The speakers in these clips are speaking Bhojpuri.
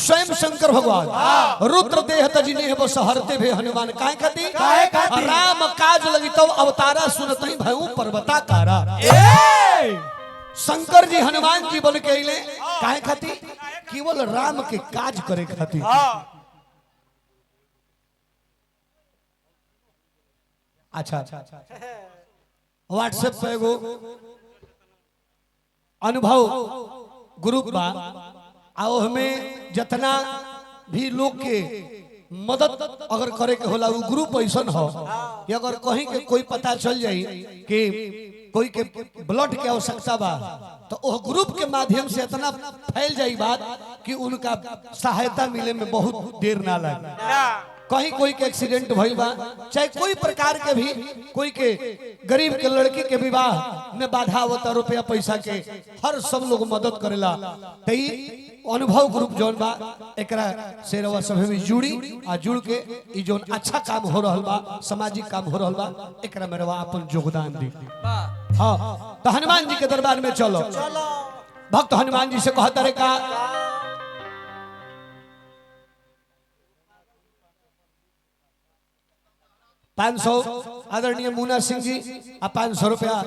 स्वयं शंकर भगवान रुद्र देह तजिने वो सहरते भे हनुमान काहे खाती राम काज लगी तो अवतारा सुनतई भयऊ पर्वताकारा। शंकर जी हनुमान जी बन के अइले काहे खाती केवल राम के काज करे खाती। अच्छा व्हाट्सएप पे एगो अनुभव ग्रुप बा आओ हमें जितना भी लोग के मदद अगर करे के होला वो ग्रुप ऐसा हो कि अगर कहीं के कोई पता चल जाई कि कोई के ब्लड के आवश्यकता बा तो वो ग्रुप के माध्यम से इतना फैल जाई बात कि उनका सहायता मिले में बहुत देर ना लगे। कहीं कोई के एक्सीडेंट भइल बा चाहे कोई प्रकार के भी कोई के गरीब के लड़की के विवाह में बाधा होता रुपया पैसा के हर सब लोग मदद करेला। तई अनुभव ग्रुप जोन बा एकरा से रवा सभे में जुड़ी आ जुड़ के ई जोन अच्छा काम हो रहल बा सामाजिक काम हो रहल बा एकरा में रवा अपन योगदान दी। हां तो हनुमान जी के दरबार में चलो भक्त हनुमान जी से कहता रे का 500 आदरणीय मुन्ना सिंह जी और 500 रुपया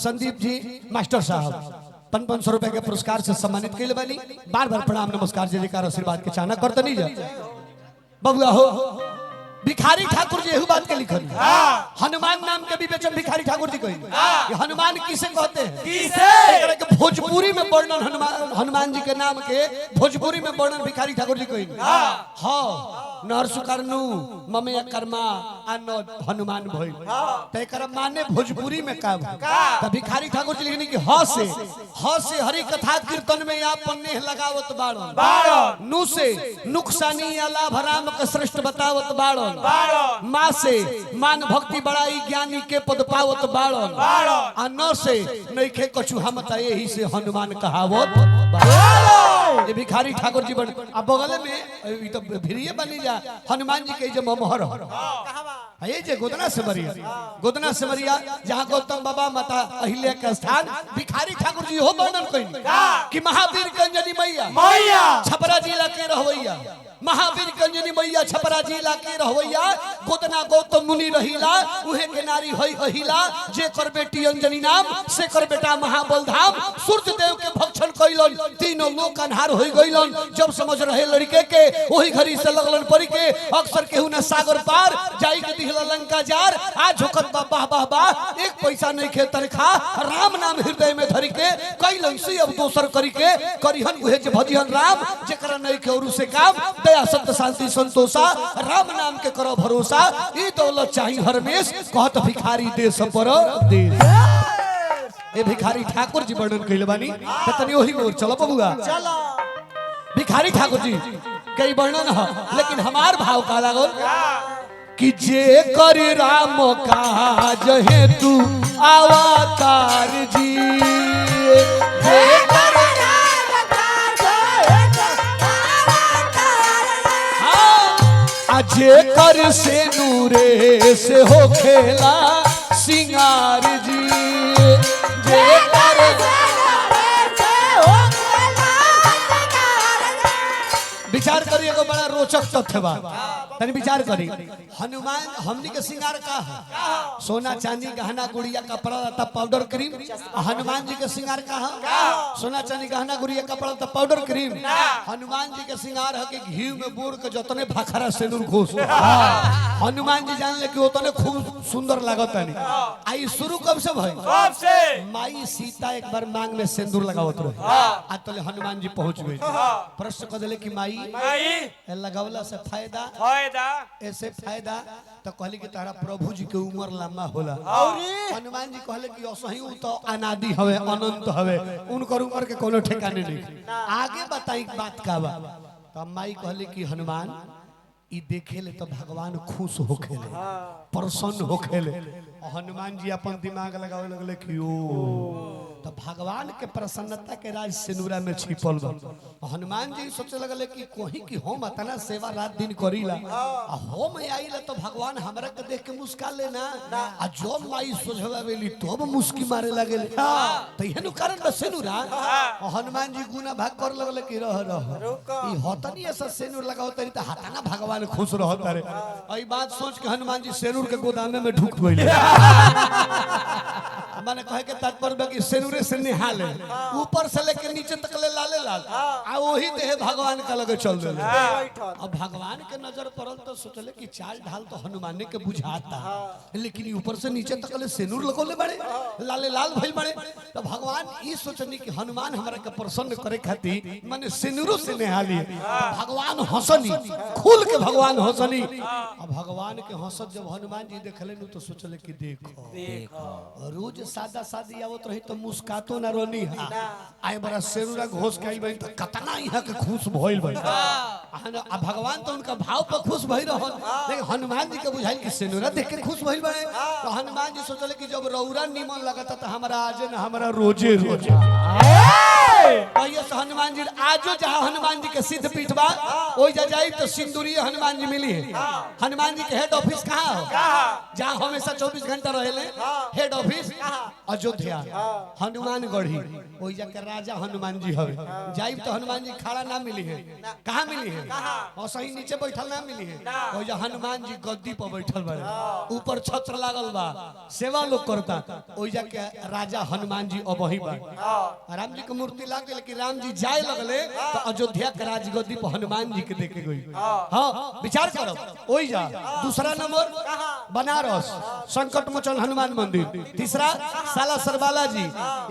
संदीप जी मास्टर साहब 500 रुपया के पुरस्कार से सम्मानित कैले बानी। बार बार प्रणाम नमस्कार जय जयकार आशीर्वाद के चाहना करते नहीं जा बबुआ हो। भिखारी ठाकुर जी यही बात के लिखल हनुमान नाम के विवेचन भिखारी ठाकुर जी कही हनुमान किसे कहते हैं किसे भोजपुरी में वर्णन हनुमान जी के नाम के भोजपुरी में वर्णन भिखारी ठाकुर जी कही हाँ नरसुकर्णु ममे कर्मा अन हनुमान भइल त एकरा माने भोजपुरी में का त भिखारी ठाकुर जी लिखनी कि ह से हरि कथा कीर्तन में आपन नेह लगावत बाड़न नु से नुकसानी या लाभ राम के श्रेष्ठ बतावत बाड़न माँ से मान भक्ति बड़ाई ज्ञानी के पद पावत बाड़न आ न से नइखे कछु हम त यही से हनुमान कहावत ये भिखारी ठाकुर जी बन अब बगल में ई तो भिरिये बनी जा हनुमान जी के जो मोहर ये जे गोदना सिमरिया जहाँ गौतम बाबा माता अहिल्या का स्थान भिखारी ठाकुर जी हो वर्णन कइनी कि महावीर कंजनी मैया छपरा जिला के रहवैया महावीर कंजनी मैया छपरा जिला के रहवैया गोदना गौतम मुनि रहिला उहे के नारी हई अहिला जे कर बेटी अंजनी नाम से कर बेटा महाबल धाम सूर्य देव के भक्षण कइलन तीनों लोक अन्हार होई गइलन जब समझ रहे लड़के के वही घड़ी से लगलन परी के अक्सर केहू न सागर पार जाई के दिहला लंका जार आज झुकत बाबा बाबा एक पैसा नहीं खे तनखा राम नाम हृदय में धरी के कइलन सी अब दोसर करी के करिहन उहे जे भजिहन राम जेकरा नहीं के औरु से काम दया सत्य शांति संतोषा राम नाम के करो भरोसा ई दौलत चाहिए हरमेश कहत भिखारी देश पर देश ए भिखारी ठाकुर जी वर्णन कइले बानी त तनी ओही मोर चलो बबुआ चलो भिखारी ठाकुर जी कई वर्णन है लेकिन हमार भाव का लागल कि जे कर राम काज है तू अवतार जी जे कर राम काज है तू अवतार हां जे कर से नूरे से हो खेला सिंगार जी जे कर विचार करिए को बड़ा रोचक तथ्य बा तनी विचार करी हनुमान हमनी के श्रृंगार का है सोना चांदी गहना गुड़िया कपड़ा लता पाउडर क्रीम हनुमान जी के श्रृंगार का है सोना चांदी गहना गुड़िया कपड़ा लता पाउडर क्रीम हनुमान जी के श्रृंगार है कि घी में बोर के जतने भाखरा सिंदूर घोष हनुमान जी जान ले कि उतने खूब सुंदर लागत है आई शुरू कब से भाई कब से माई सीता एक बार मांग में सिंदूर लगावत रहे आज तले हनुमान जी पहुंच गए प्रश्न कर दिले कि माई लगावला से फायदा ऐसे फायदा तो कहली कि तारा प्रभु जी के उम्र लंबा होला हनुमान जी कहले कि असही तो अनादि हवे अनंत हवे उनकर उम्र के कोनो ठिकाने नहीं आगे बताई बात का बा तो माई कहले कि हनुमान ई देखेले तो भगवान खुश होखेले प्रसन्न होखेले हनुमान जी अपन दिमाग लगावे लगले कि ओ तो भगवान के प्रसन्नता के राज सिनुरा में छिपल बा। हनुमान जी सोचे लगले कि कोही कि हम अतना सेवा रात दिन करीला आ हम आइला तो भगवान हमरा के देख के मुस्का लेना आ जो माई सोझवावेली तब मुस्की मारे लागले तो इहनु कारण बा सिनुरा। हनुमान जी गुना भाग कर लगले कि रह ई हतनी ऐसा सिनुर लगाओ तरी त हताना भगवान खुश रहत रे। ई बात सोच के हनुमान जी सिनुर के गोदामे में ढुक गइले। माने कहे के तात्पर्य कि सिनुरे से निहाले ऊपर से लेके नीचे तक ले लाले लाल आ वही देह भगवान का लगे चल देले। अब भगवान के नजर पड़ल तो सोचले कि चाल ढाल तो हनुमान के बुझाता लेकिन ऊपर से नीचे तक ले सिनुर लगोले बड़े लाले लाल भइल बड़े। तो भगवान ई सोचनी कि हनुमान हमरा के प्रसन्न करे खातिर माने सिनुरो से निहाली। भगवान हंसनी खुल के भगवान हंसनी। अब भगवान के हंसत जब हनुमान जी देखले नु तो सोचले कि देखो रोज सादा सादी आवत रही तो मुस्कातो ना रोनी आए बड़ा सेनुरा घोष के आई बई तो कतना यहां के खुश भइल बई। आ भगवान तो उनका भाव पर खुश भई रहन लेकिन हनुमान जी के बुझाइल कि सेनुरा देख के खुश भइल बई। तो हनुमान जी सोचले कि जब रौरा निमन लगता तो हमरा आज ना हमरा रोजे रोजे कहिए से हनुमान जी आजो जहां हनुमान जी के सिद्ध पीठ बा ओइ जा जाई तो सिंदूरीय हनुमान जी मिली है। हनुमान जी के हेड ऑफिस कहां हो जहां हमेशा 24 घंटा रहेले हेड ऑफिस अयोध्या हनुमानगढ़ी ओइ जा के राजा हनुमान जी हवे। जाई तो हनुमान जी खड़ा ना मिली है कहां मिली है और सही नीचे बैठल ना मिली है ओइ जा हनुमान जी गद्दी पर बैठल बा ऊपर छत्र लागल बा सेवा लोग करता ओइ जा के राजा हनुमान जी अब वही बा। राम जी के मूर्ति लाग गेल कि राम जी जाए लगले तो अयोध्या के राजगद्दी पर हनुमान जी के देखे गई। हां विचार करो ओइ जा। दूसरा नंबर बनारस संकट मोचन हनुमान मंदिर। तीसरा साला सरबाला जी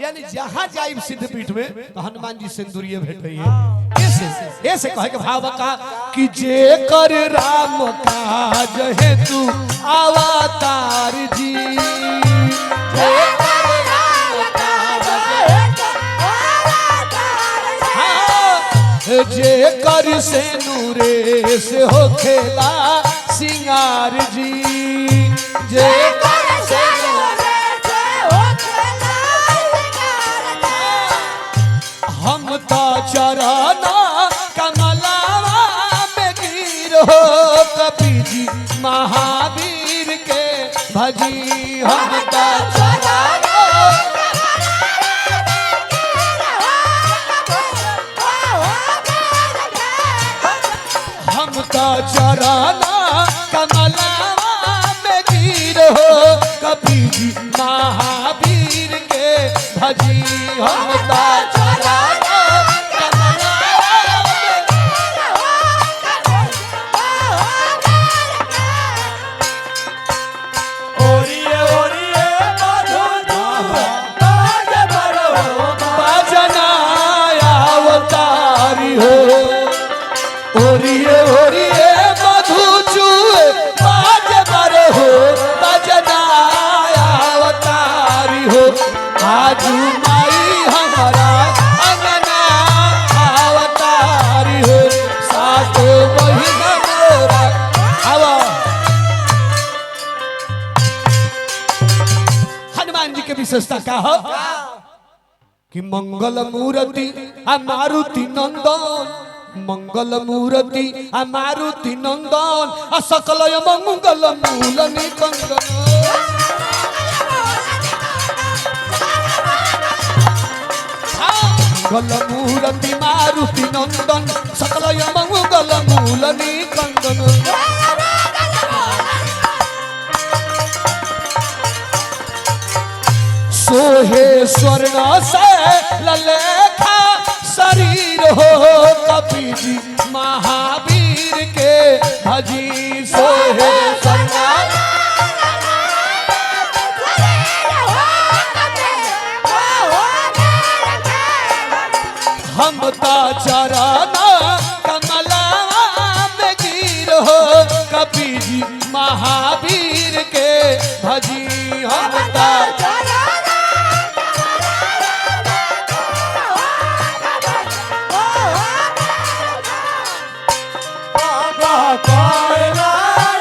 यानी जहां जाइब सिद्ध पीठ में तो हनुमान जी सिंदूरिये भेटई है। ऐसे कहे के भाव का कि जे कर राम काज है तू अवतार जी जे कर राम काज है तू अवतार जी जे कर से नूरे से हो खेला सिंगार जी जे कर से हम तो चरना कमलावा में गिर हो कपी जी महावीर के भजी हम तो चरना हम तो चरना कमलावा में गिर हो कपी जी महावीर के भजी हम तो विशेषता का हो कि मंगल मूर्ति मारुति नंदन मंगल मूर्ति मारुति नंदन सकल मंगल मूल निकंदन मंगल मूर्ति मारुति नंदन सकल मंगल मूल निकंदन सोहे स्वर्ण से ललेखा शरीर हो कपी जी महावीर के भजी सोहे स्वर्ण हम तो चरना कमलावा में गिर हो कपी जी महावीर के भजी हम तो Bye.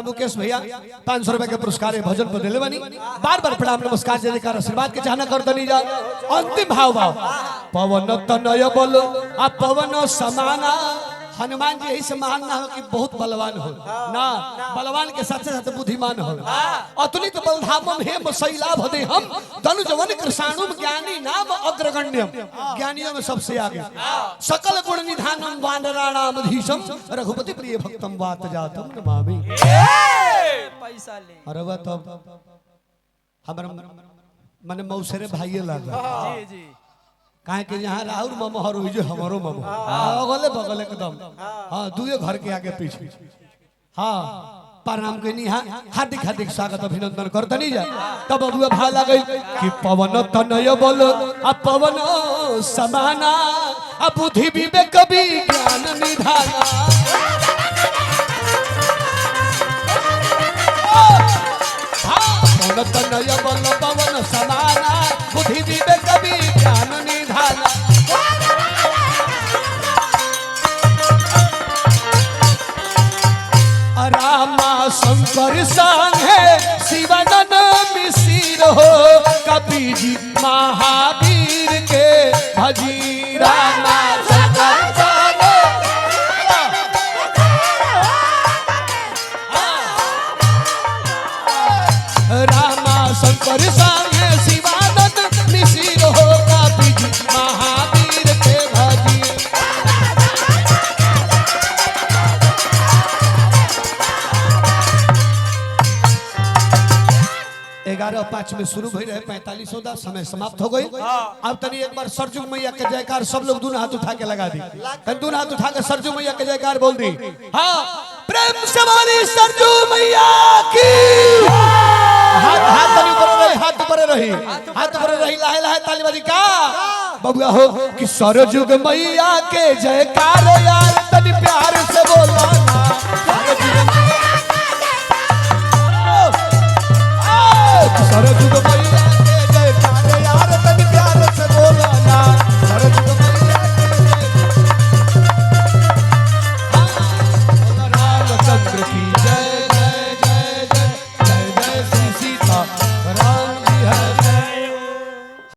हमरा मुकेश भैया 500 रुपए के पुरस्कार है भजन पर दिले बनी बार बार प्रणाम नमस्कार जय जयकार आशीर्वाद के चाहना कर दनी जा अंतिम भाव पवन तनय बल आ पवन समाना हनुमान जी यही से महान ना हो कि बहुत बलवान हो ना बलवान के साथ साथ बुद्धिमान हो अतुलित बलधामम हे शैलाभ दे हम धनुजवन कृषाणुम ज्ञानी नाम अग्रगण्यम ज्ञानियों में सबसे आगे सकल गुण निधानम वानराणाम धीशम रघुपति प्रिय भक्तम वात जातम नमामि पैसा ले अरे वह तो हमारा मने मौसरे भाई लगा जी जी काहे के यहाँ राहुल ममहर हुई जो हमारो ममहर अगले बगल एकदम हाँ दुए घर के आगे पीछे हाँ प्रणाम के नहीं हार्दिक हार्दिक स्वागत अभिनंदन करते नहीं जा तब अबुआ भा लगे कि पवन तनय बल आ पवन समाना आ बुद्धि विवेक विज्ञान निधाना पवन तनय बल पवन समाना बुद्धि विवेक विज्ञान निधाना रामा शंकर संगे शिवानंद मिश्र हो कबीर जी महावीर के भजी रामा शंकर संगे रामा शंकर संगे शिवानंद मिश्र हो कबीर जी महावीर के भजी 11:05 में शुरू भई रहे 45 होदा समय समाप्त हो गई अब तनी एक बार सरजू मैया के जयकार सब लोग दोनों हाथ उठा के लगा दी दोनों हाथ उठा के सरजू मैया के जयकार बोल दी हाँ प्रेम से बोली सरजू मैया की हाथ हाथ तनी ऊपर रही हाथ ऊपर रही लाहे लाहे ताली बजी का बबुआ हो कि सरजू मैया के जयकार यार तनी प्यार से बोला